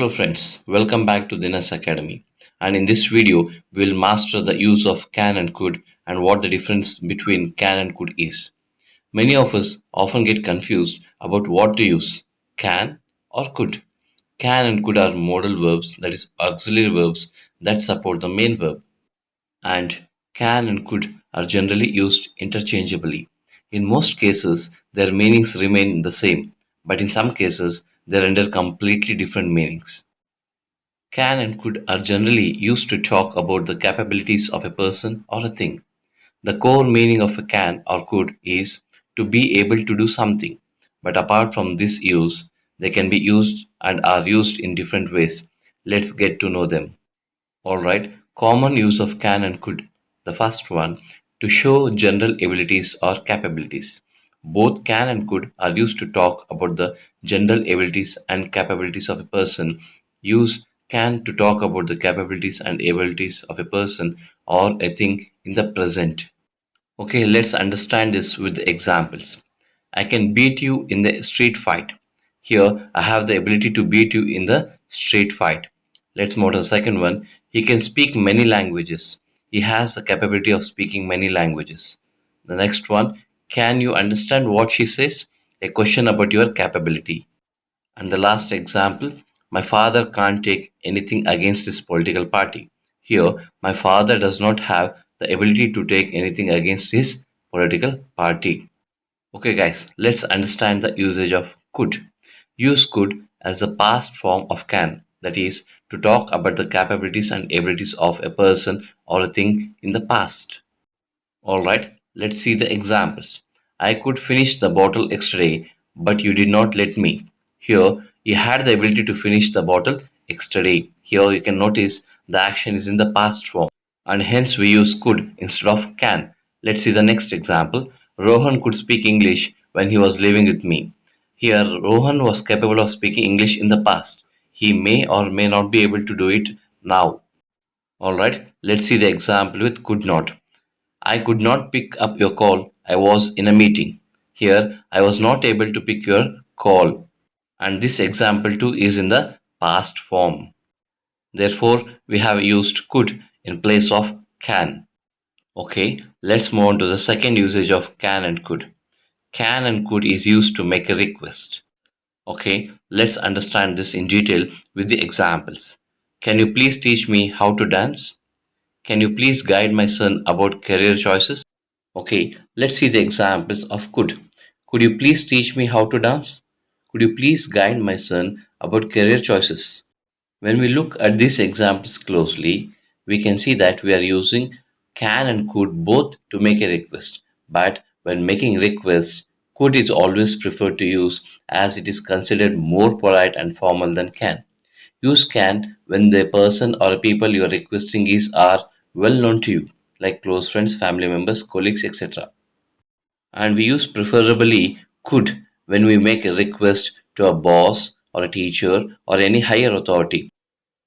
Hello friends, welcome back to DINAS Academy, and in this video we will master the use of can and could and what the difference between can and could is. Many of us often get confused about what to use, can or could. Can and could are modal verbs, that is auxiliary verbs that support the main verb, and can and could are generally used interchangeably. In most cases their meanings remain the same, but in some cases they render completely different meanings. Can and could are generally used to talk about the capabilities of a person or a thing. The core meaning of a can or could is to be able to do something. But apart from this use, they can be used and are used in different ways. Let's get to know them. Alright, common use of can and could. The first one, to show general abilities or capabilities. Both can and could are used to talk about the general abilities and capabilities of a person. Use can to talk about the capabilities and abilities of a person or a thing in the present. Okay, let's understand this with examples. I can beat you in the street fight. Here, I have the ability to beat you in the street fight. Let's move to the second one. He can speak many languages. He has the capability of speaking many languages. The next one, can you understand what she says? A question about your capability. And the last example, my father can't take anything against his political party. Here, my father does not have the ability to take anything against his political party. Okay, guys, let's understand the usage of could. Use could as the past form of can, that is, to talk about the capabilities and abilities of a person or a thing in the past. Alright, let's see the examples. I could finish the bottle yesterday, but you did not let me. Here, you had the ability to finish the bottle yesterday. Here, you can notice the action is in the past form, and hence we use could instead of can. Let's see the next example. Rohan could speak English when he was living with me. Here, Rohan was capable of speaking English in the past. He may or may not be able to do it now. Alright, let's see the example with could not. I could not pick up your call. I was in a meeting. Here, I was not able to pick your call. And this example too is in the past form. Therefore, we have used could in place of can. Okay, let's move on to the second usage of can and could. Can and could is used to make a request. Okay, let's understand this in detail with the examples. Can you please teach me how to dance? Can you please guide my son about career choices? Okay, let's see the examples of could. Could you please teach me how to dance? Could you please guide my son about career choices? When we look at these examples closely, we can see that we are using can and could both to make a request. But when making requests, could is always preferred to use as it is considered more polite and formal than can. Use can when the person or people you are requesting is are well known to you, like close friends, family members, colleagues, etc. And we use preferably could when we make a request to a boss or a teacher or any higher authority.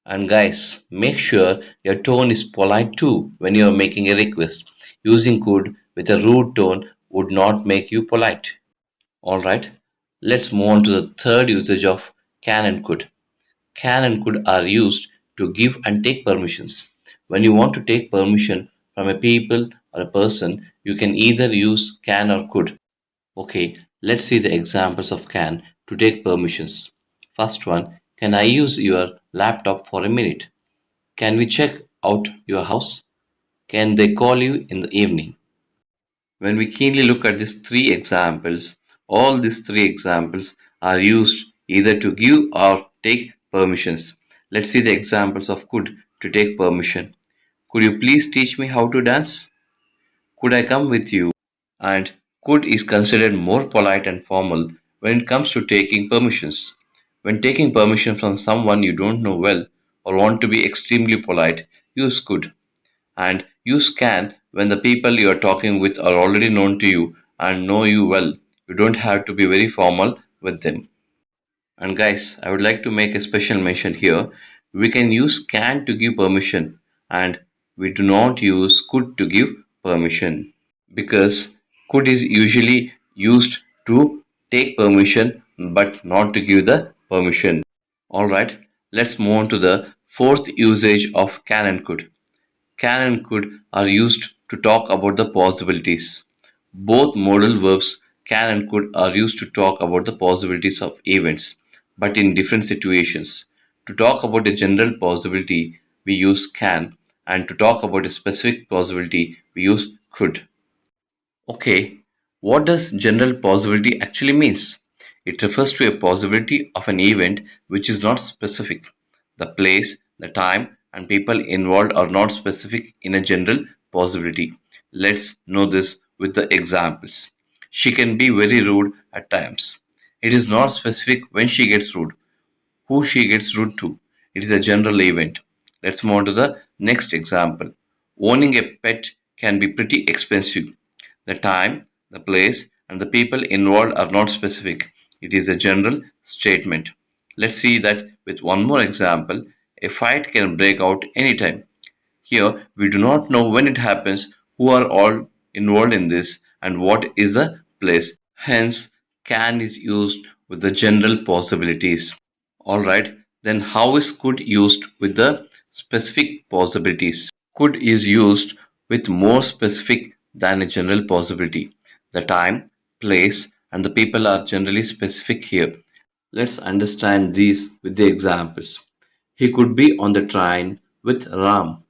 And guys, make sure your tone is polite too when you are making a request. Using could with a rude tone would not make you polite. Alright, let's move on to the third usage of can and could. Can and could are used to give and take permissions. When you want to take permission from a people or a person, you can either use can or could. Okay, let's see the examples of can to take permissions. First one, can I use your laptop for a minute? Can we check out your house? Can they call you in the evening? When we keenly look at these three examples, all these three examples are used either to give or take permissions. Let's see the examples of could to take permission. Could you please teach me how to dance? Could I come with you? And could is considered more polite and formal when it comes to taking permissions. When taking permission from someone you don't know well or want to be extremely polite, use could. And use can when the people you are talking with are already known to you and know you well. You don't have to be very formal with them. And guys, I would like to make a special mention here. We can use can to give permission and we do not use could to give permission because could is usually used to take permission but not to give the permission. Alright, Let's move on to the fourth usage of can and could. Can and could are used to talk about the possibilities. Both modal verbs can and could are used to talk about the possibilities of events, but in different situations. To talk about a general possibility, we use can, and to talk about a specific possibility, we use could. Okay, what does general possibility actually means? It refers to a possibility of an event which is not specific. The place, the time, and people involved are not specific in a general possibility. Let's know this with the examples. She can be very rude at times. It is not specific when she gets rude, who she gets rude to. It is a general event. Let's move on to the next example. Owning a pet can be pretty expensive. The time, the place, and the people involved are not specific. It is a general statement. Let's see that with one more example. A fight can break out anytime. Here, we do not know when it happens, who are all involved in this, and what is the place. Hence, can is used with the general possibilities. Alright, then how is could used with the specific possibilities? Could is used with more specific than a general possibility. The time, place, and the people are generally specific here. Let's understand these with the examples. He could be on the train with Ram.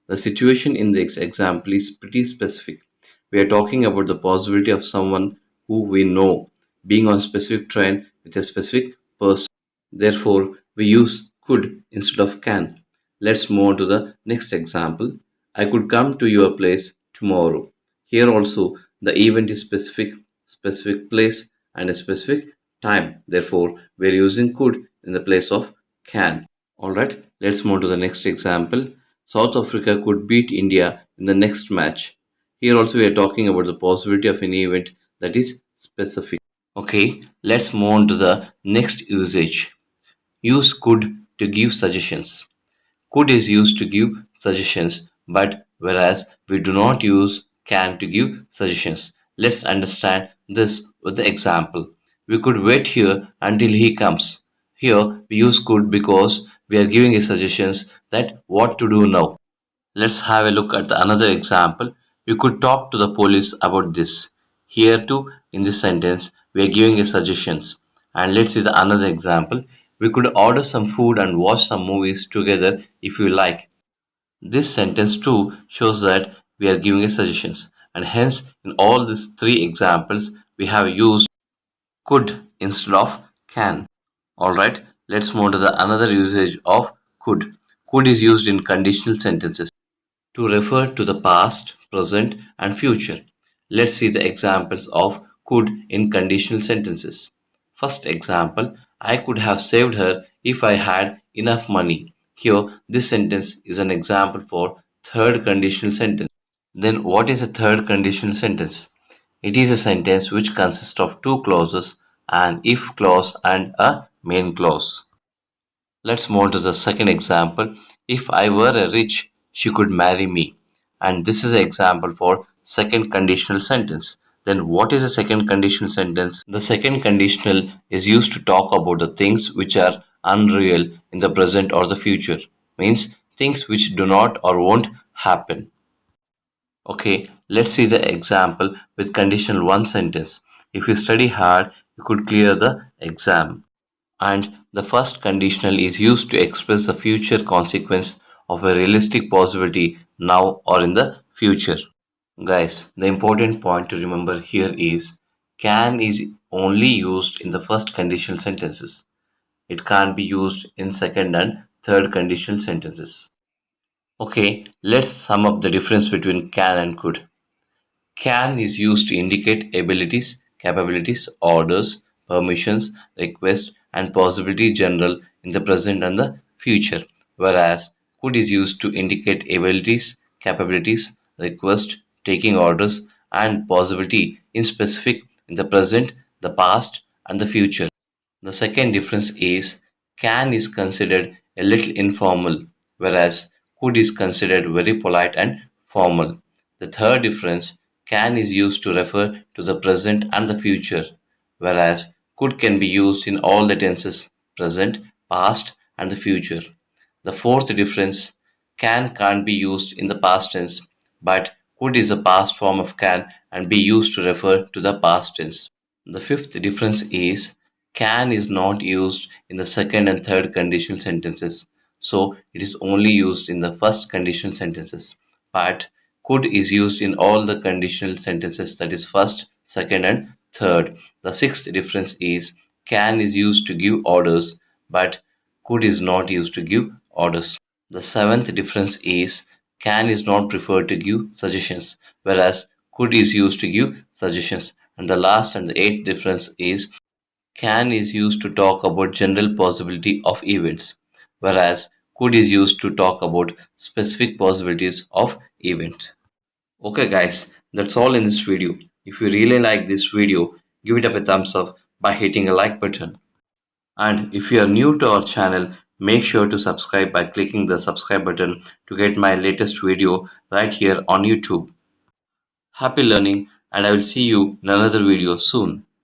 The situation in this example is pretty specific. We are talking about the possibility of someone who we know being on a specific train with a specific person. Therefore, we use could instead of can. Let's move on to the next example. I could come to your place tomorrow. Here also, the event is specific place, and a specific time. Therefore, we are using could in the place of can. Alright, let's move to the next example. South Africa could beat India in the next match. Here also we are talking about the possibility of an event that is specific. Okay, let's move on to the next usage. Use could to give suggestions. Could is used to give suggestions, but whereas we do not use can to give suggestions. Let's understand this with the example. We could wait here until he comes. Here we use could because we are giving a suggestions that what to do now. Let's have a look at the another example. You could talk to the police about this. Here too, in this sentence, we are giving a suggestions. And let's see the another example. We could order some food and watch some movies together if you like. This sentence too shows that we are giving a suggestions. And hence, in all these three examples, we have used could instead of can. Alright, let's move to the another usage of could. Could is used in conditional sentences to refer to the past, present, and future. Let's see the examples of could in conditional sentences. First example, I could have saved her if I had enough money. Here, this sentence is an example for third conditional sentence. Then, what is a third conditional sentence? It is a sentence which consists of two clauses, an if clause and a main clause. Let's move on to the second example. If I were a rich, she could marry me. And this is an example for second conditional sentence. Then what is a second conditional sentence? The second conditional is used to talk about the things which are unreal in the present or the future. Means things which do not or won't happen. Okay, let's see the example with conditional one sentence. If you study hard, you could clear the exam. And the first conditional is used to express the future consequence of a realistic possibility now or in the future. Guys, the important point to remember here is can is only used in the first conditional sentences. It can't be used in second and third conditional sentences. Okay, let's sum up the difference between can and could. Can is used to indicate abilities, capabilities, orders, permissions, requests, and possibility general in the present and the future, whereas could is used to indicate abilities, capabilities, request, taking orders, and possibility in specific in the present, the past, and the future. The second difference is can is considered a little informal, whereas could is considered very polite and formal. The third difference can is used to refer to the present and the future, whereas could can be used in all the tenses present, past, and the future. The fourth difference, can't be used in the past tense, but could is a past form of can and be used to refer to the past tense. The fifth difference is can is not used in the second and third conditional sentences, so it is only used in the first conditional sentences. But could is used in all the conditional sentences, that is first, second, and third. The sixth difference is can is used to give orders, but could is not used to give orders. The seventh difference is can is not preferred to give suggestions, whereas could is used to give suggestions. And the last and the eighth difference is can is used to talk about general possibility of events, whereas could is used to talk about specific possibilities of events. Okay guys, that's all in this video. If you really like this video, give it up a thumbs up by hitting a like button. And if you are new to our channel, make sure to subscribe by clicking the subscribe button to get my latest video right here on YouTube. Happy learning, and I will see you in another video soon.